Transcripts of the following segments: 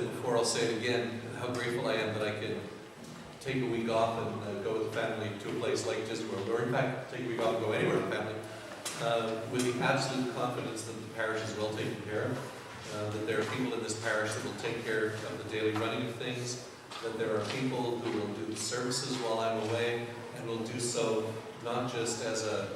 it before, I'll say it again, how grateful I am that I could take a week off and go with the family to a place like Disney World, or in fact, take a week off and go anywhere with the family, with the absolute confidence that the parish is well taken care of, that there are people in this parish that will take care of the daily running of things, that there are people who will do the services while I'm away, and will do so not just as a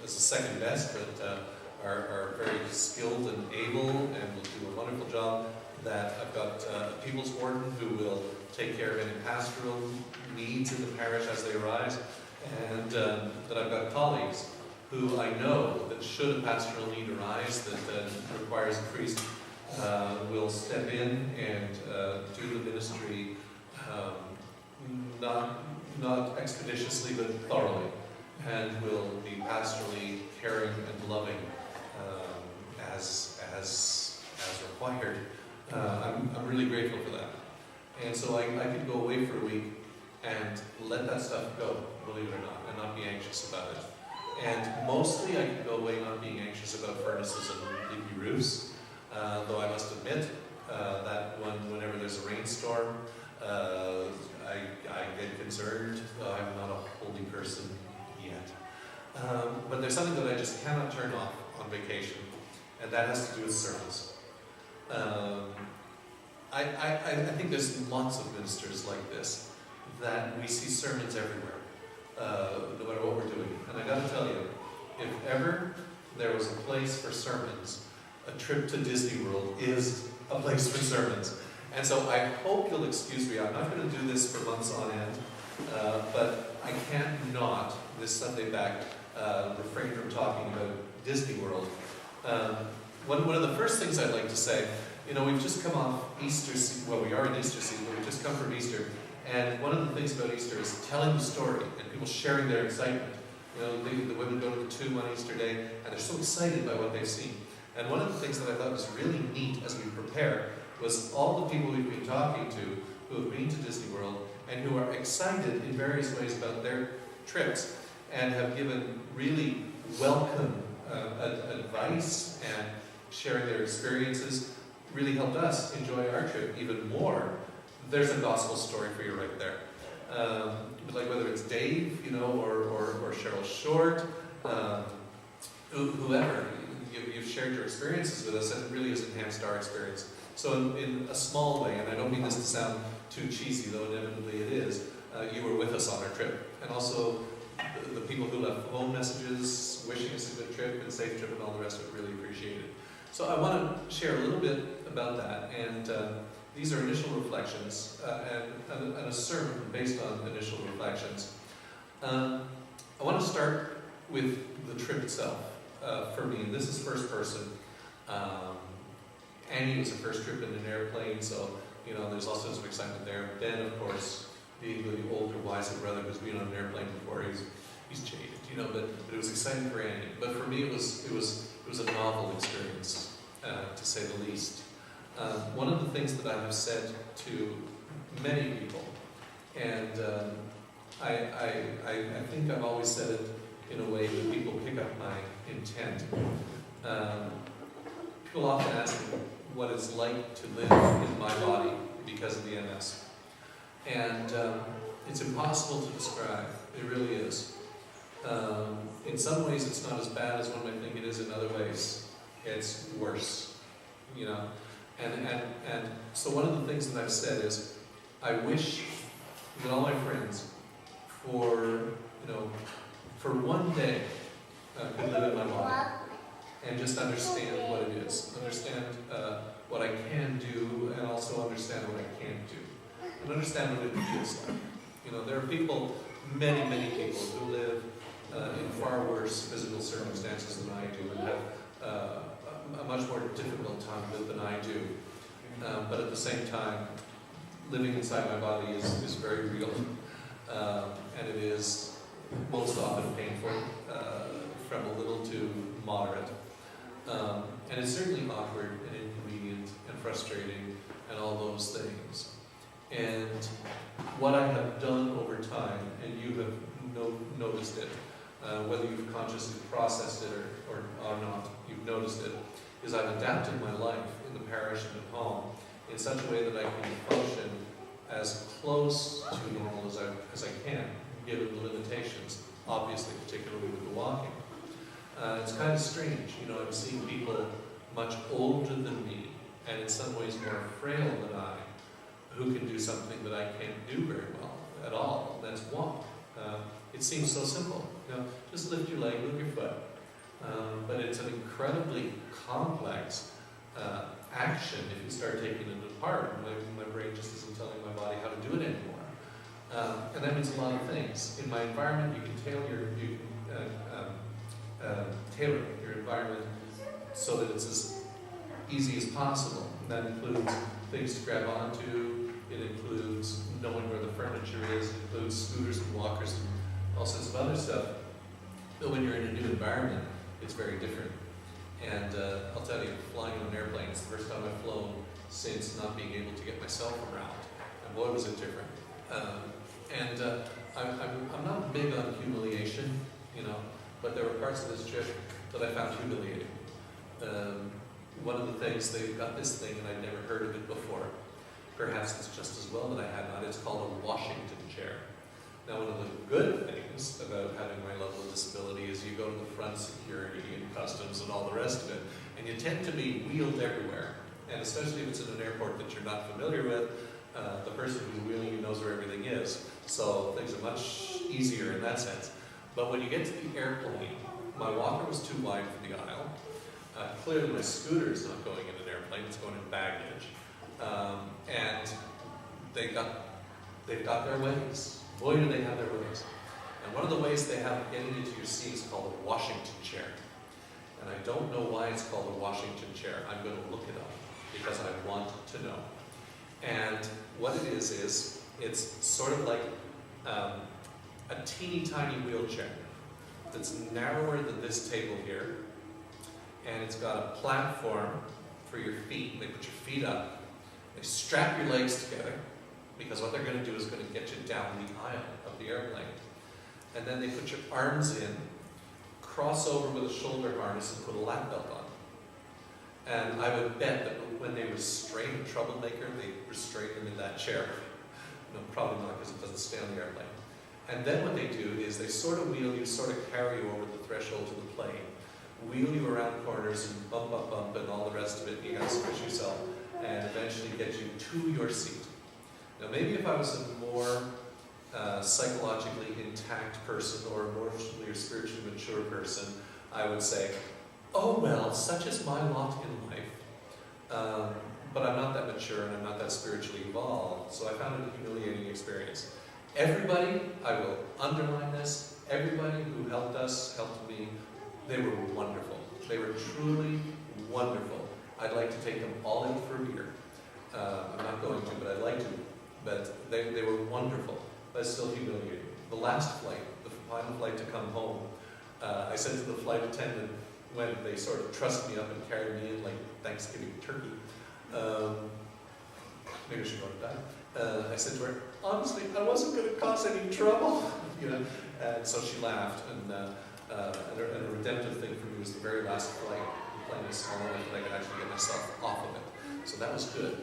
second best, but are very skilled and able and will do a wonderful job. That I've got a people's warden who will take care of any pastoral needs in the parish as they arise, and that I've got colleagues who I know that should a pastoral need arise that requires a priest, will step in and do the ministry not expeditiously but thoroughly, and will be pastorally caring and loving as required. I'm really grateful for that. And so I could go away for a week and let that stuff go, believe it or not, and not be anxious about it. And mostly I could go away not being anxious about furnaces and leaky roofs, though I must admit that whenever there's a rainstorm, I get concerned. I'm not a holy person yet. But there's something that I just cannot turn off on vacation, and that has to do with sermons. I think there's lots of ministers like this, that we see sermons everywhere, no matter what we're doing. And I got to tell you, if ever there was a place for sermons, a trip to Disney World is a place for sermons. And so I hope you'll excuse me. I'm not going to do this for months on end, but I can't not, this Sunday back, refrain from talking about Disney World. One of the first things I'd like to say, we've just come off Easter season. Well, we are in Easter season, but we've just come from Easter. And one of the things about Easter is telling the story and people sharing their excitement. The women go to the tomb on Easter Day, and they're so excited by what they've seen. And one of the things that I thought was really neat as we prepare was all the people we've been talking to who have been to Disney World and who are excited in various ways about their trips and have given really welcome advice and sharing their experiences, really helped us enjoy our trip even more. There's a gospel story for you right there. Like whether it's Dave, or Cheryl Short, whoever, you've shared your experiences with us, and it really has enhanced our experience. So in a small way, and I don't mean this to sound too cheesy, though inevitably it is, you were with us on our trip. And also the people who left phone messages wishing us a good trip and safe trip and all the rest of it, really appreciate it. So I want to share a little bit about that, and these are initial reflections and a sermon based on initial reflections. I want to start with the trip itself. For me, this is first person. Annie was a first trip in an airplane, so there's also some excitement there. Ben, of course, being the older, wiser brother who's been on an airplane before, he's jaded, but it was exciting for Annie. But for me, it was a novel experience, to say the least. One of the things that I have said to many people, and I think I've always said it in a way that people pick up my intent. People often ask me what it's like to live in my body because of the MS. And it's impossible to describe. It really is. In some ways it's not as bad as one might think it is. In other ways it's worse. And so one of the things that I've said is I wish that all my friends for one day could live in my body and just understand what it is, understand what I can do, and also understand what I can't do, and understand what it feels like. There are people, many, many people who live in far worse physical circumstances than I do and have a much more difficult time with than I do. But at the same time, living inside my body is very real, and it is most often painful, from a little to moderate. And it's certainly awkward and inconvenient and frustrating and all those things. And what I have done over time, and you have noticed it, whether you've consciously processed it or not, you've noticed it, is I've adapted my life in the parish and at home in such a way that I can function as close to normal as I can, given the limitations, obviously, particularly with the walking. It's kind of strange, I'm seeing people much older than me, and in some ways more frail than I, who can do something that I can't do very well at all, and that's walk. It seems so simple, just lift your leg, move your foot. But it's an incredibly complex action if you start taking it apart. My brain just isn't telling my body how to do it anymore. And that means a lot of things. In my environment, you can tailor your environment so that it's as easy as possible. And that includes things to grab onto, it includes knowing where the furniture is, it includes scooters and walkers and all sorts of other stuff. But when you're in a new environment, it's very different. And I'll tell you, flying on an airplane, it's the first time I've flown since not being able to get myself around. And boy, was it different. I'm not big on humiliation, but there were parts of this trip that I found humiliating. One of the things, they've got this thing, and I'd never heard of it before. Perhaps it's just as well that I had not. It's called a Washington chair. Now, one of the good things about having my level of disability is you go to the front security and customs and all the rest of it, and you tend to be wheeled everywhere. And especially if it's in an airport that you're not familiar with, the person who's wheeling you knows where everything is. So things are much easier in that sense. But when you get to the airplane, my walker was too wide for the aisle. Clearly my scooter is not going in an airplane, it's going in baggage. And they've got their ways. Boy, do they have their ways. And one of the ways they have of getting into your seat is called a Washington chair. And I don't know why it's called a Washington chair. I'm going to look it up because I want to know. And what it is it's sort of like a teeny tiny wheelchair that's narrower than this table here. And it's got a platform for your feet. They put your feet up. They strap your legs together, because what they're going to do is going to get you down the aisle of the airplane. And then they put your arms in, cross over with a shoulder harness, and put a lap belt on. And I would bet that when they restrain a troublemaker, they restrain them in that chair. No, probably not, because it doesn't stay on the airplane. And then what they do is they sort of wheel you, sort of carry you over the threshold to the plane, wheel you around corners and bump, and all the rest of it, and you got to squish yourself, and eventually get you to your seat. Now, maybe if I was a more psychologically intact person or emotionally or spiritually mature person, I would say, oh well, such is my lot in life. But I'm not that mature and I'm not that spiritually evolved, so I found it a humiliating experience. Everybody, I will underline this, everybody who helped us, helped me, they were wonderful. They were truly wonderful. I'd like to take them all in for a beer. I'm not going to, but I'd like to. But they were wonderful, but still humiliating. The last flight, the final flight to come home, I said to the flight attendant, when they sort of trussed me up and carried me in like Thanksgiving turkey, maybe I should go to die. I said to her, honestly, I wasn't going to cause any trouble, And so she laughed, and a redemptive thing for me was the very last flight. The plane was small enough that I could actually get myself off of it. So that was good.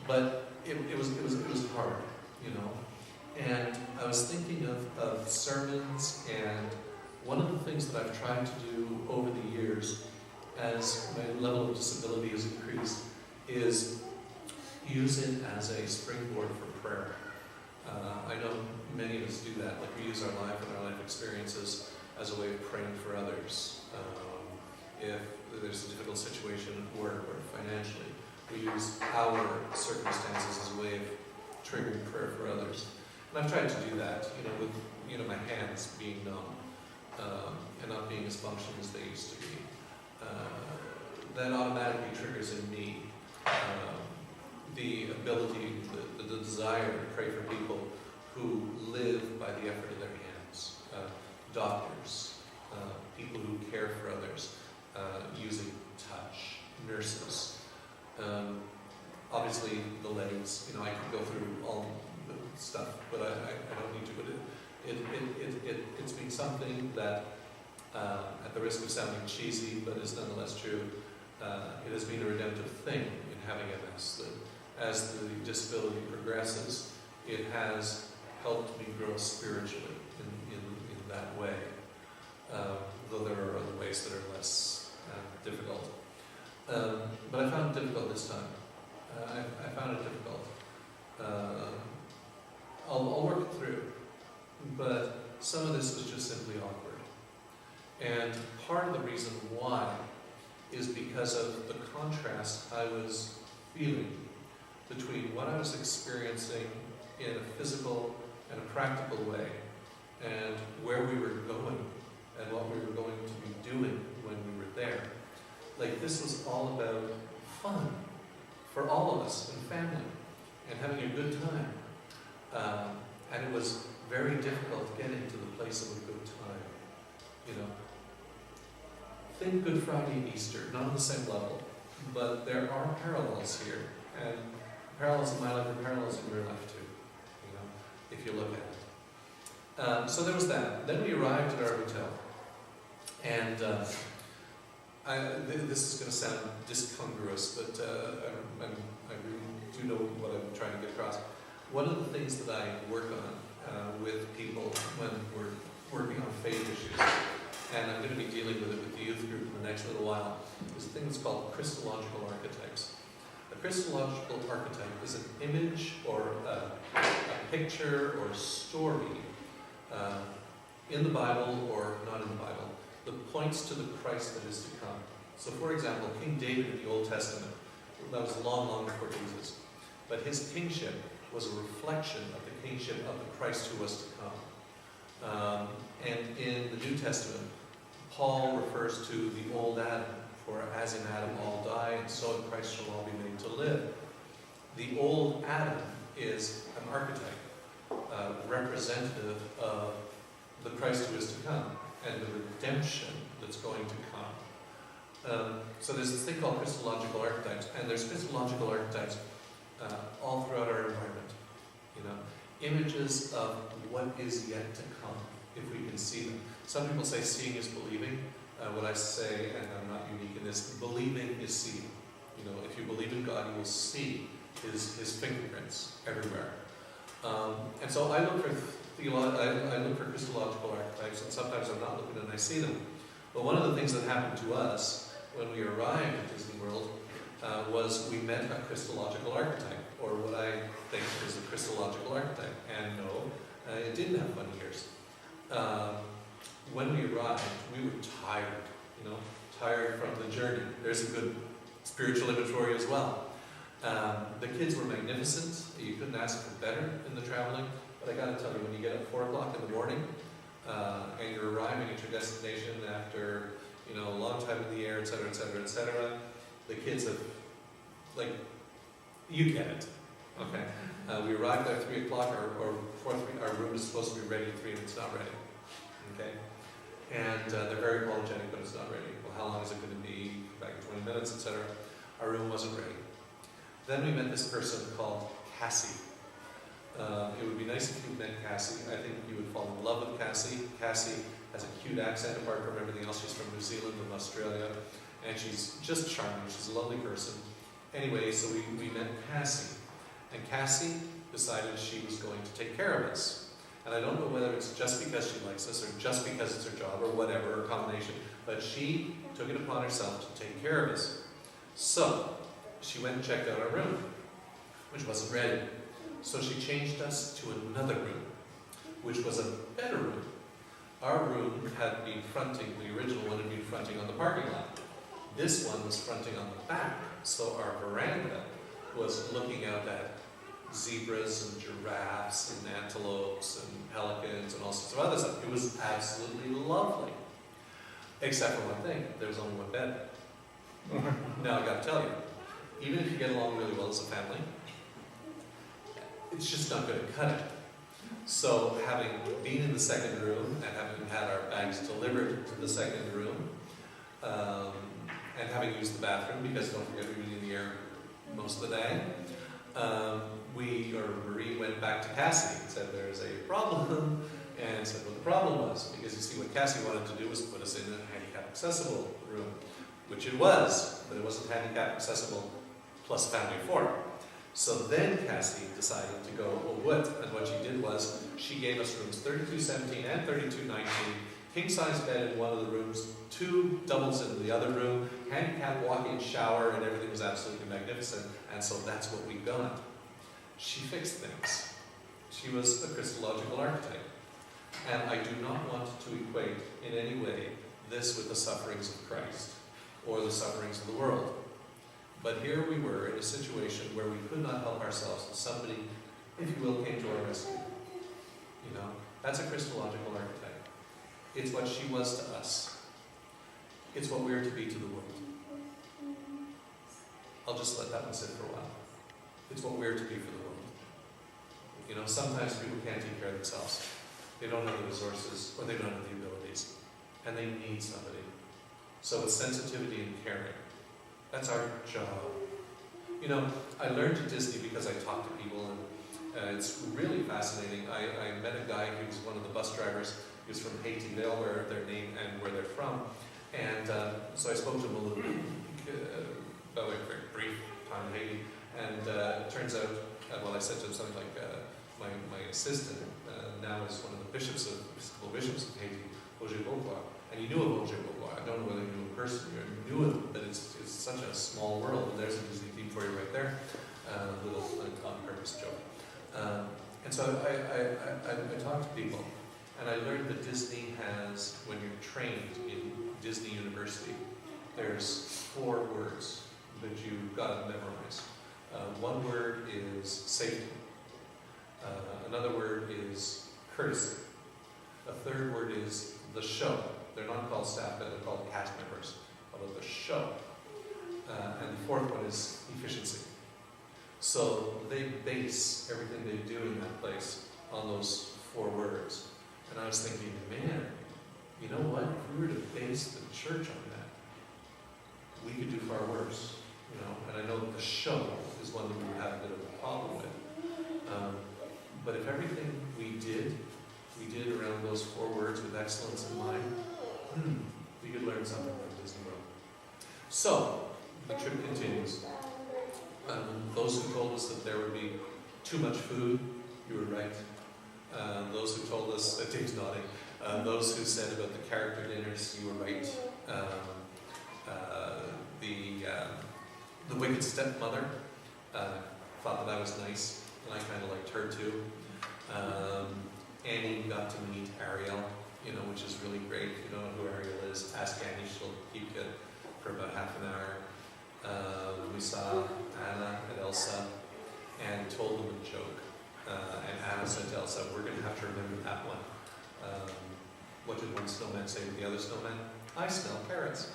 But it was hard, And I was thinking of sermons, and one of the things that I've tried to do over the years, as my level of disability has increased, is use it as a springboard for prayer. I know many of us do that, like we use our life and our life experiences as a way of praying for others. If there's a difficult situation at work or financially, we use our circumstances as a way of triggering prayer for others. And I've tried to do that, with my hands being numb and not being as functional as they used to be. That automatically triggers in me the ability, the desire to pray for people who live by the effort of their hands. Doctors, people who care for others, using touch, nurses. Obviously, the legs, I could go through all the stuff, but I don't need to. But it's been something that, at the risk of sounding cheesy, but is nonetheless true, it has been a redemptive thing in having MS. as the disability progresses, it has helped me grow spiritually in that way. Though there are other ways that are less difficult. But I found it difficult this time. I found it difficult. I'll work it through, but some of this was just simply awkward. And part of the reason why is because of the contrast I was feeling between what I was experiencing in a physical and a practical way, and where we were going, and what we were going to be doing when we were there. Like, this was all about fun for all of us and family, and having a good time. And it was very difficult getting to the place of a good time. You know, think Good Friday and Easter, not on the same level, but there are parallels here, and parallels in my life are parallels in your life too, you know, if you look at it. So there was that. Then we arrived at our hotel, and this is going to sound discongruous, but I really do know what I'm trying to get across. One of the things that I work on with people when we're working on faith issues, and I'm going to be dealing with it with the youth group in the next little while, is a thing that's called Christological archetypes. A Christological archetype is an image or a picture or a story in the Bible or not in the Bible that points to the Christ that is to come. So, for example, King David in the Old Testament, that was long, long before Jesus, but his kingship was a reflection of the kingship of the Christ who was to come. And in the New Testament, Paul refers to the old Adam, for as in Adam all die, and so in Christ shall all be made to live. The old Adam is an archetype, representative of the Christ who is to come, and the redemption that's going to come. So there's this thing called Christological archetypes, and there's Christological archetypes all throughout our environment. You know, images of what is yet to come, if we can see them. Some people say seeing is believing. What I say, and I'm not unique in this, believing is seeing. You know, if you believe in God, you will see His fingerprints everywhere. And so I look for Christological archetypes, and sometimes I'm not looking and I see them. But one of the things that happened to us when we arrived at Disney World was we met a Christological archetype, or what I think is a Christological archetype. And no, it didn't have bunny ears. When we arrived, we were tired, you know, tired from the journey. There's a good spiritual inventory as well. The kids were magnificent. You couldn't ask for better in the traveling. But I got to tell you, when you get up 4 o'clock in the morning and you're arriving at your destination after, you know, a long time in the air, etc., etc., etc., the kids have, like, you get it. Okay. We arrived there at 3 o'clock, or 4:03. Our room is supposed to be ready at 3, and it's not ready. Okay. And they're very apologetic, but it's not ready. Well, how long is it going to be? Back in 20 minutes, etc. Our room wasn't ready. Then we met this person called Cassie. It would be nice if you met Cassie. I think you would fall in love with Cassie. Cassie has a cute accent apart from everything else. She's from New Zealand and Australia, and she's just charming. She's a lovely person. Anyway, so we met Cassie, and Cassie decided she was going to take care of us. And I don't know whether it's just because she likes us, or just because it's her job, or whatever, or a combination, but she took it upon herself to take care of us. So she went and checked out our room, which wasn't ready. So she changed us to another room, which was a better room. Our room had been fronting, the original one had been fronting on the parking lot. This one was fronting on the back, so our veranda was looking out at zebras and giraffes and antelopes and pelicans and all sorts of other stuff. It was absolutely lovely. Except for one thing, there was only one bed. Now I gotta tell you, even if you get along really well as a family, it's just not going to cut it. So having been in the second room and having had our bags delivered to the second room, and having used the bathroom, because don't forget we were in the air most of the day, Marie went back to Cassie and said there's a problem, and said what the problem was, because you see what Cassie wanted to do was put us in a handicap accessible room, which it was, but it wasn't handicap accessible plus family of 4. So then Cassie decided to go, and what she did was, she gave us rooms 3217 and 3219, king-size bed in one of the rooms, 2 doubles in the other room, handicap walk-in shower, and everything was absolutely magnificent, and so that's what we got. She fixed things. She was a Christological architect. And I do not want to equate in any way this with the sufferings of Christ or the sufferings of the world. But here we were in a situation where we could not help ourselves, and somebody, if you will, came to our rescue. You know, that's a Christological archetype. It's what she was to us. It's what we're to be to the world. I'll just let that one sit for a while. It's what we're to be for the world. You know, sometimes people can't take care of themselves. They don't have the resources, or they don't have the abilities. And they need somebody. So it's sensitivity and caring. That's our job. You know, I learned at Disney because I talked to people, and it's really fascinating. I met a guy who was one of the bus drivers. He was from Haiti. They all wear their name and where they're from. And so I spoke to him a little bit about a very brief time in Haiti. And it turns out, well, I said to him something like, my assistant now is one of the bishops of Haiti, Roger Beauvoir. And he knew of Roger Beauvoir. I don't know whether he knew him personally or knew him, but it's such a small world. And there's a Disney theme for you right there. Little on-purpose joke. And so I talked to people, and I learned that Disney has, when you're trained in Disney University, there's 4 words that you've got to memorize. One word is safety. Another word is courtesy. A third word is the show. They're not called staff, but they're called cast members. Although the show. And the 4th one is efficiency. So they base everything they do in that place on those 4 words. And I was thinking, man, you know what? If we were to base the church on that, we could do far worse. You know, and I know that the show is one that we would have a bit of a problem with. But if everything we did around those 4 words with excellence in mind, we could learn something from Disney World. So, the trip continues. Those who told us that there would be too much food, you were right. Those who told us, Dave's nodding, those who said about the character dinners, you were right. The wicked stepmother thought that I was nice, and I kind of liked her too. Annie got to meet Ariel, you know, which is really great. If you don't know who Ariel is, ask Annie, she'll keep you for about half an hour. We saw Anna and Elsa and told them a joke. And Anna said to Elsa, we're going to have to remember that one. What did one snowman say to the other snowman? I smell carrots.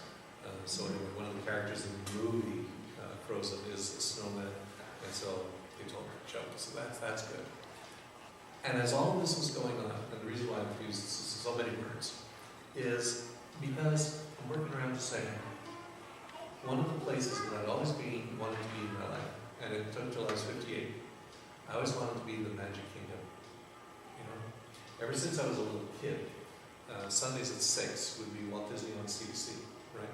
So anyway, one of the characters in the movie, Frozen, is a snowman. And so they told her a joke. So that's good. And as all of this was going on, and the reason why I've used so many words, is because I'm working around to say, one of the places that I'd always wanted to be in my life, and it took till I was 58, I always wanted to be in the Magic Kingdom. You know, ever since I was a little kid, Sundays at 6 would be Walt Disney on CBC, right?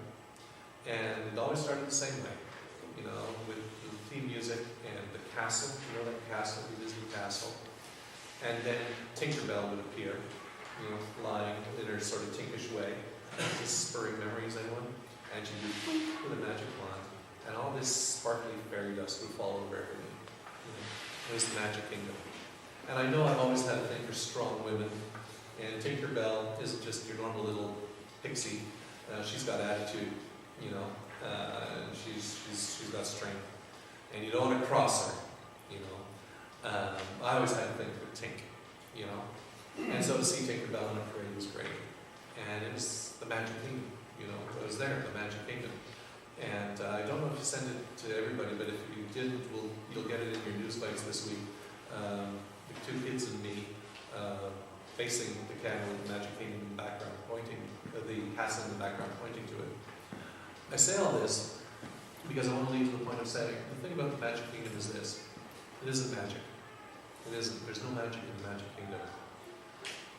And it always started the same way, you know, with the theme music and the castle, you know, that castle, the Disney castle. And then Tinkerbell would appear, you know, flying in her sort of tinkish way. Just spurring memories, anyone? And she'd be with a magic wand, and all this sparkly fairy dust would fall over everything. You know, it was the Magic Kingdom. And I know I've always had a thing for strong women, and Tinkerbell isn't just your normal little pixie. She's got attitude, you know, and she's got strength. And you don't want to cross her, you know. I always had a thing for Tink, you know. And so to see Tinkerbell on a parade was great. And it was the Magic Kingdom, you know. It was there, the Magic Kingdom. And I don't know if you send it to everybody, but if you didn't, you'll get it in your news bites this week. The 2 kids and me facing the camera with the Magic Kingdom in the background, pointing, the castle in the background, pointing to it. I say all this because I want to lead to the point of saying, the thing about the Magic Kingdom is this. It isn't magic. It isn't. There's no magic in the Magic Kingdom.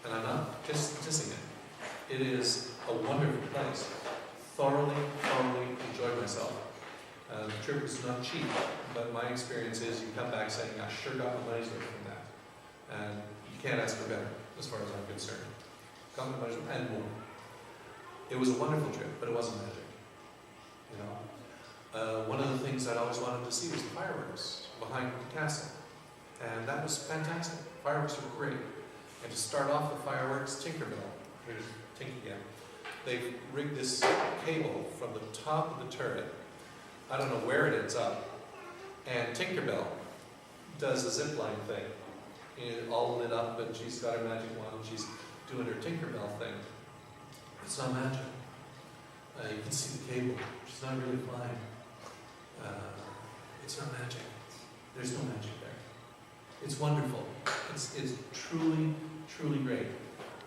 And I'm not dissing it. It is a wonderful place. Thoroughly enjoyed myself. The trip was not cheap, but my experience is you come back saying, I sure got my money's worth from that. And you can't ask for better, as far as I'm concerned. Got my money's worth and more. It was a wonderful trip, but it wasn't magic. You know, one of the things I'd always wanted to see was the fireworks behind the castle, and that was fantastic. Fireworks were great. And to start off the fireworks, Tinkerbell. Here's Tink again. They've rigged this cable from the top of the turret. I don't know where it ends up. And Tinkerbell does a zip line thing. It's all lit up, and she's got her magic wand, and she's doing her Tinkerbell thing. It's not magic. You can see the cable. She's not really flying. It's not magic. There's no magic there. It's wonderful. It's truly, truly great.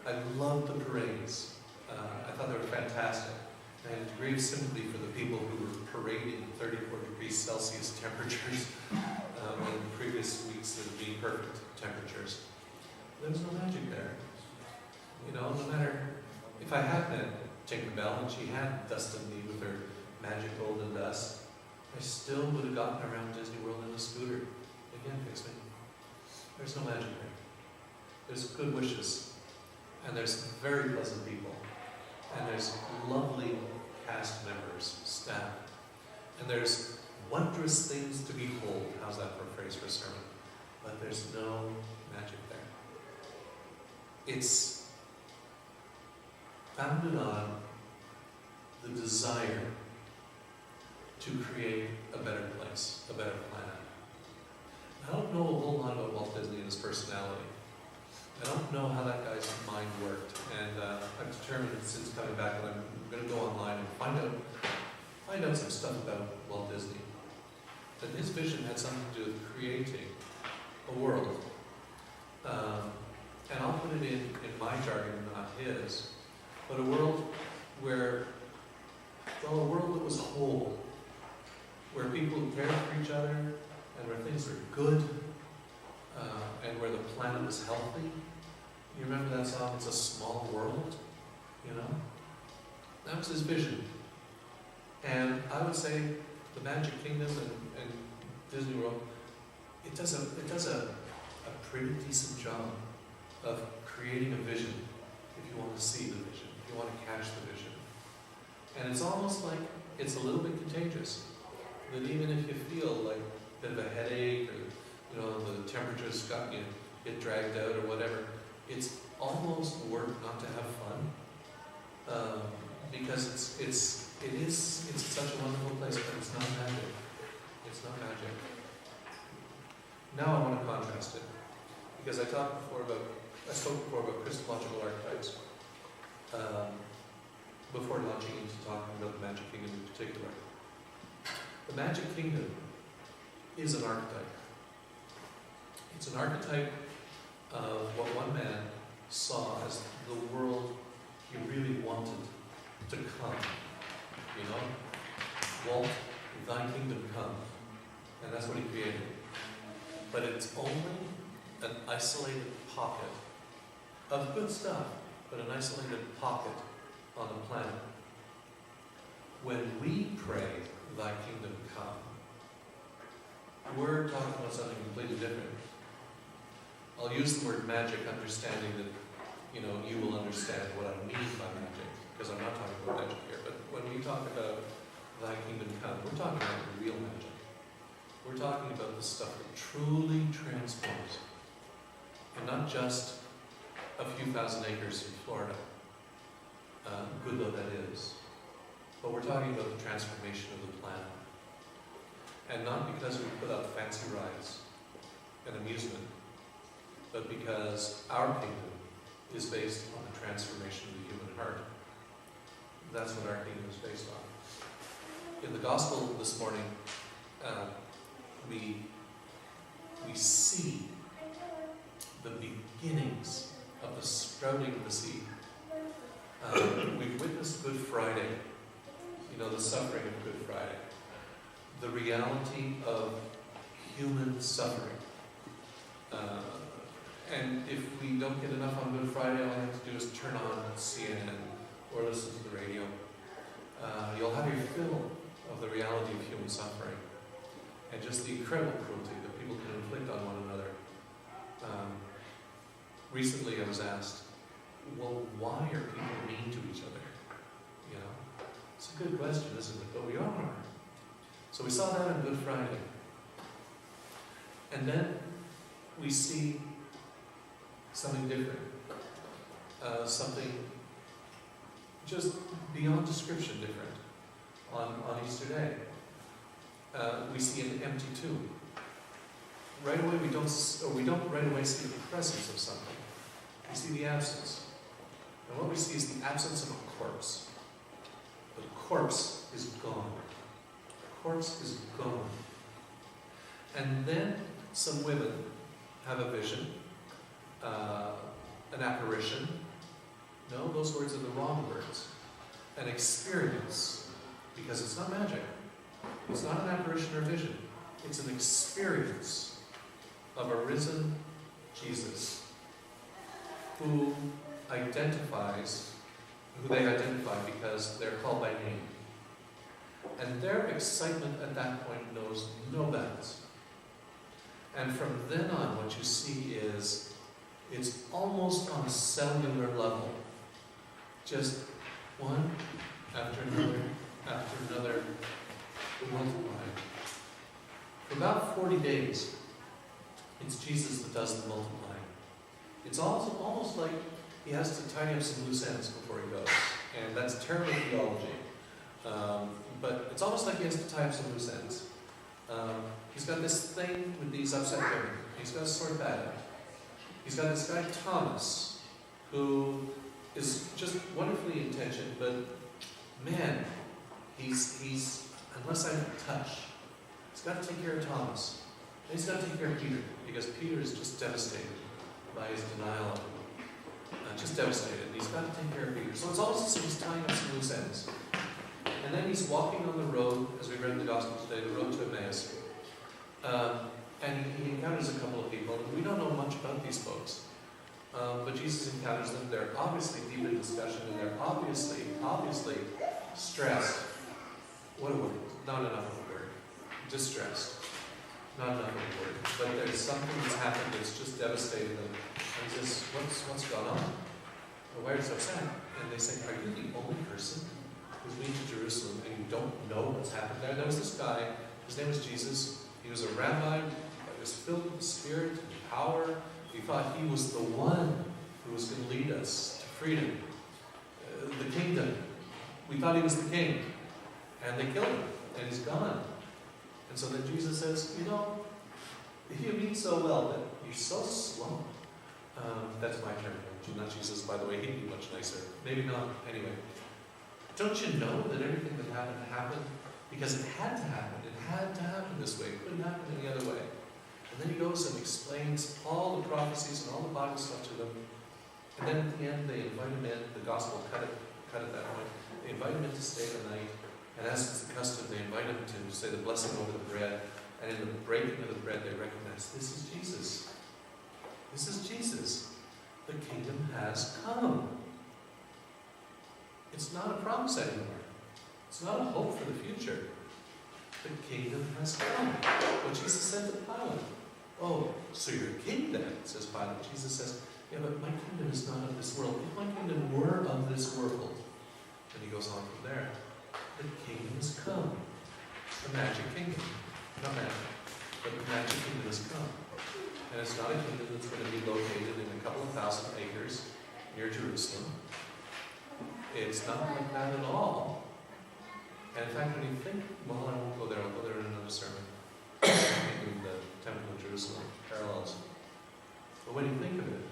I love the parades. I thought they were fantastic. I had a degree of sympathy for the people who were parading 34 degrees Celsius temperatures when the previous weeks had been perfect temperatures. There was no magic there. You know, no matter if I had met Tinkerbell and she had dusted me with her magic golden dust, I still would have gotten around Disney World in a scooter. They can't fix me. There's no magic there. There's good wishes, and there's very pleasant people, and there's lovely cast members, staff, and there's wondrous things to behold. How's that for a phrase for a sermon? But there's no magic there. It's founded on the desire to create a better place, a better planet. I don't know a whole lot about Walt Disney and his personality. I don't know how that guy's mind worked, and I've determined since coming back that I'm going to go online and find out some stuff about Walt Disney. That his vision had something to do with creating a world, and I'll put it in my jargon, not his, but a world where, well, a world that was whole, where people cared for each other, and where things were good, and where the planet was healthy. You remember that song, It's a Small World? You know? That was his vision. And I would say the Magic Kingdom and Disney World, it does a pretty decent job of creating a vision, if you want to see the vision, if you want to catch the vision. And it's almost like it's a little bit contagious. That even if you feel like a bit of a headache, or you know, the temperature's got you get dragged out or whatever, it's almost worth not to have fun, because it's such a wonderful place, but it's not magic. It's not magic. Now I want to contrast it, because I spoke before about Christological archetypes, before launching into talking about the Magic Kingdom in particular. The Magic Kingdom is an archetype. It's an archetype of what one man saw as the world he really wanted to come. You know? Walt, thy kingdom come. And that's what he created. But it's only an isolated pocket of good stuff, but an isolated pocket on the planet. When we pray, thy kingdom come, we're talking about something completely different. I'll use the word magic, understanding that, you know, you will understand what I mean by magic, because I'm not talking about magic here. But when we talk about thy kingdom come, we're talking about real magic. We're talking about the stuff that truly transforms, and not just a few thousand acres in Florida, good though that is. But we're talking about the transformation of the planet. And not because we put up fancy rides and amusement, but because our kingdom is based on the transformation of the human heart. That's what our kingdom is based on. In the gospel this morning, we see the beginnings of the sprouting of the seed. We've witnessed Good Friday, you know, the suffering of Good Friday, the reality of human suffering. And if we don't get enough on Good Friday, all you have to do is turn on CNN or listen to the radio. You'll have your fill of the reality of human suffering and just the incredible cruelty that people can inflict on one another. Recently I was asked, well, why are people mean to each other? You know, it's a good question, isn't it? But we are. So we saw that on Good Friday. And then we see something different. Something just beyond description different on Easter Day. We see an empty tomb. Right away we don't right away see the presence of something. We see the absence. And what we see is the absence of a corpse. The corpse is gone. The corpse is gone. And then some women have a vision, an apparition. No, those words are the wrong words. An experience, because it's not magic. It's not an apparition or vision. It's an experience of a risen Jesus who they identify because they're called by name. And their excitement at that point knows no bounds. And from then on, what you see is, it's almost on a cellular level. Just one after another, multiplying. For about 40 days, it's Jesus that does the multiplying. It's also almost like he has to tidy up some loose ends before he goes. And that's terrible theology. But it's almost like he has to tie up some loose ends. He's got this thing with these upset women. He's got to sort that out. He's got this guy, Thomas, who is just wonderfully intentioned, but man, he's unless I touch, he's got to take care of Thomas. And he's got to take care of Peter, because Peter is just devastated by his denial of him. Just devastated. He's got to take care of Peter. So it's almost as if he's tying up some loose ends. And then he's walking on the road, as we read in the Gospel today, the road to Emmaus. And he encounters a couple of people. And we don't know much about these folks. But Jesus encounters them. They're obviously deep in discussion, and they're obviously stressed. What a word. Not enough of a word. Distressed. Not enough of a word. But there's something that's happened that's just devastated them. And he says, what's gone on? Well, why are you so sad? And they say, are you the only person who's been to Jerusalem and you don't know what's happened there? There was this guy, his name was Jesus. He was a rabbi. He was filled with the Spirit and power. We thought he was the one who was going to lead us to freedom, the kingdom. We thought he was the king. And they killed him. And he's gone. And so then Jesus says, you know, if you mean so well, but you're so slow. That's my terminology, not Jesus, by the way. He'd be much nicer. Maybe not. Anyway. Don't you know that everything that happened because it had to happen. It had to happen this way. It couldn't happen any other way. And then he goes and explains all the prophecies and all the Bible stuff to them. And then at the end, they invite him in. The gospel cut at that point. They invite him in to stay the night. And as is the custom, they invite him to say the blessing over the bread. And in the breaking of the bread, they recognize, this is Jesus. This is Jesus. The kingdom has come. It's not a promise anymore. It's not a hope for the future. The kingdom has come. What Jesus said to Pilate. Oh, so you're a king then, says Pilate. Jesus says, yeah, but my kingdom is not of this world. If my kingdom were of this world, and he goes on from there, the kingdom has come. The magic kingdom. Not magic, but the magic kingdom has come. And it's not a kingdom that's going to be located in a couple of thousand acres near Jerusalem. It's not like that at all. And in fact, when you think, well, I won't go there, I'll go there in another sermon. In the Temple of Jerusalem, parallels. But when you think of it,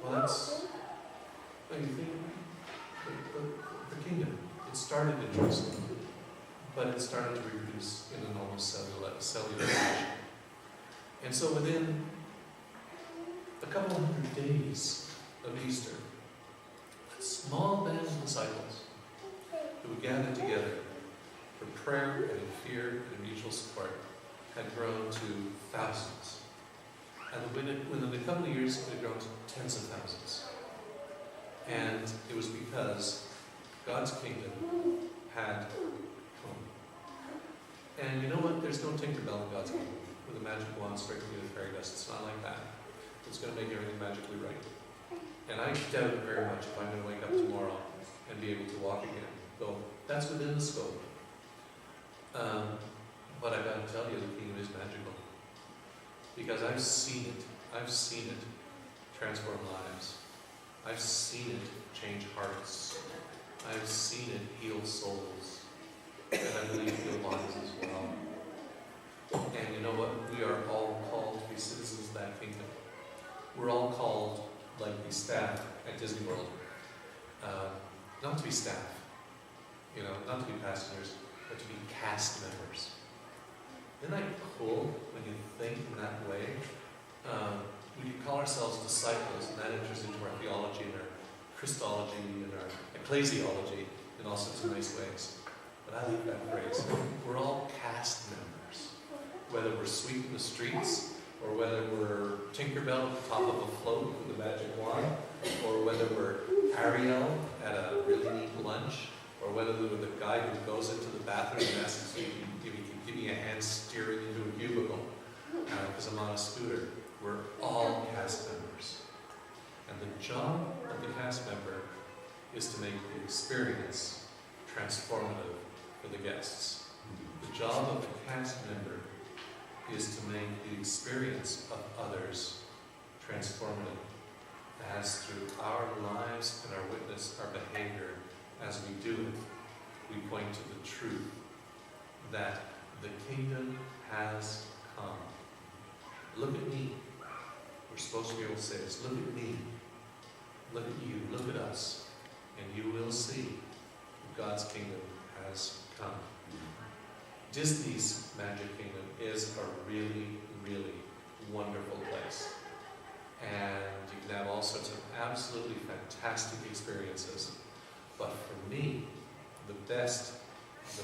well, that's, when you think, the kingdom, it started in Jerusalem, but it started to reproduce in an almost cellular fashion. And so within a couple of hundred days of Easter, a small band of disciples who would gather together for prayer and in fear and in mutual support had grown to thousands. And within a couple of years, it had grown to tens of thousands. And it was because God's kingdom had come. And you know what? There's no Tinkerbell in God's kingdom with a magic wand striking you with fairy dust. It's not like that. It's going to make everything magically right. And I doubt very much if I'm going to wake up tomorrow and be able to walk again. Though that's within the scope. But I've got to tell you, the kingdom is magical. Because I've seen it. I've seen it transform lives. I've seen it change hearts. I've seen it heal souls. And I believe heal bodies as well. And you know what? We are all called to be citizens of that kingdom. We're all called, like the staff at Disney World, not to be staff, not to be passengers, but to be cast members. Isn't that cool when you think in that way? We can call ourselves disciples, and that enters into our theology and our Christology and our ecclesiology in all sorts of nice ways. But I like that phrase. We're all cast members. Whether we're sweeping the streets, or whether we're Tinkerbell at the top of a float with a magic wand, or whether we're Ariel at a really neat lunch, or whether we're the guy who goes into the bathroom and asks if you can give me a hand steering into a cubicle because I'm on a scooter. We're all cast members. And the job of the cast member is to make the experience transformative for the guests. The job of the cast member is to make the experience of others transformative, as through our lives and our witness, our behavior, as we do it, we point to the truth that the kingdom has come. Look at me. We're supposed to be able to say this. Look at me. Look at you. Look at us. And you will see that God's kingdom has come. Disney's Magic Kingdom is a really, really wonderful place. And you can have all sorts of absolutely fantastic experiences. But for me, the best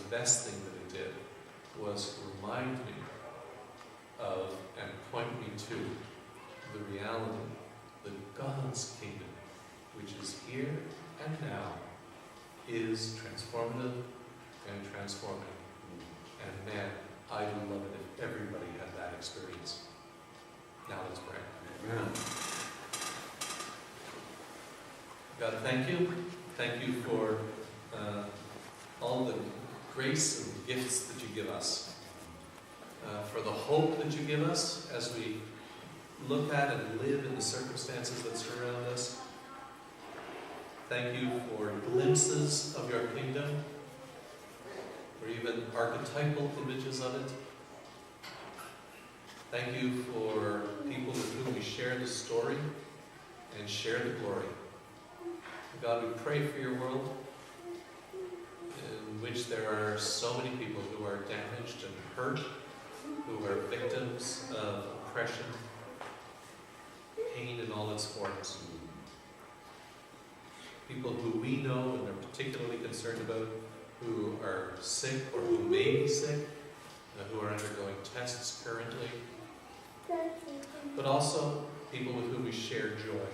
thing that it did was remind me of and point me to the reality that God's kingdom, which is here and now, is transformative and transforming. And man, I'd love it if everybody had that experience. Now let's pray. Amen. God, thank you. Thank you for all the grace and gifts that you give us. For the hope that you give us as we look at and live in the circumstances that surround us. Thank you for glimpses of your kingdom, or even archetypal images of it. Thank you for people with whom we share the story and share the glory. God, we pray for your world, in which there are so many people who are damaged and hurt, who are victims of oppression, pain in all its forms. People who we know and are particularly concerned about, who are sick or who may be sick, who are undergoing tests currently, but also people with whom we share joy.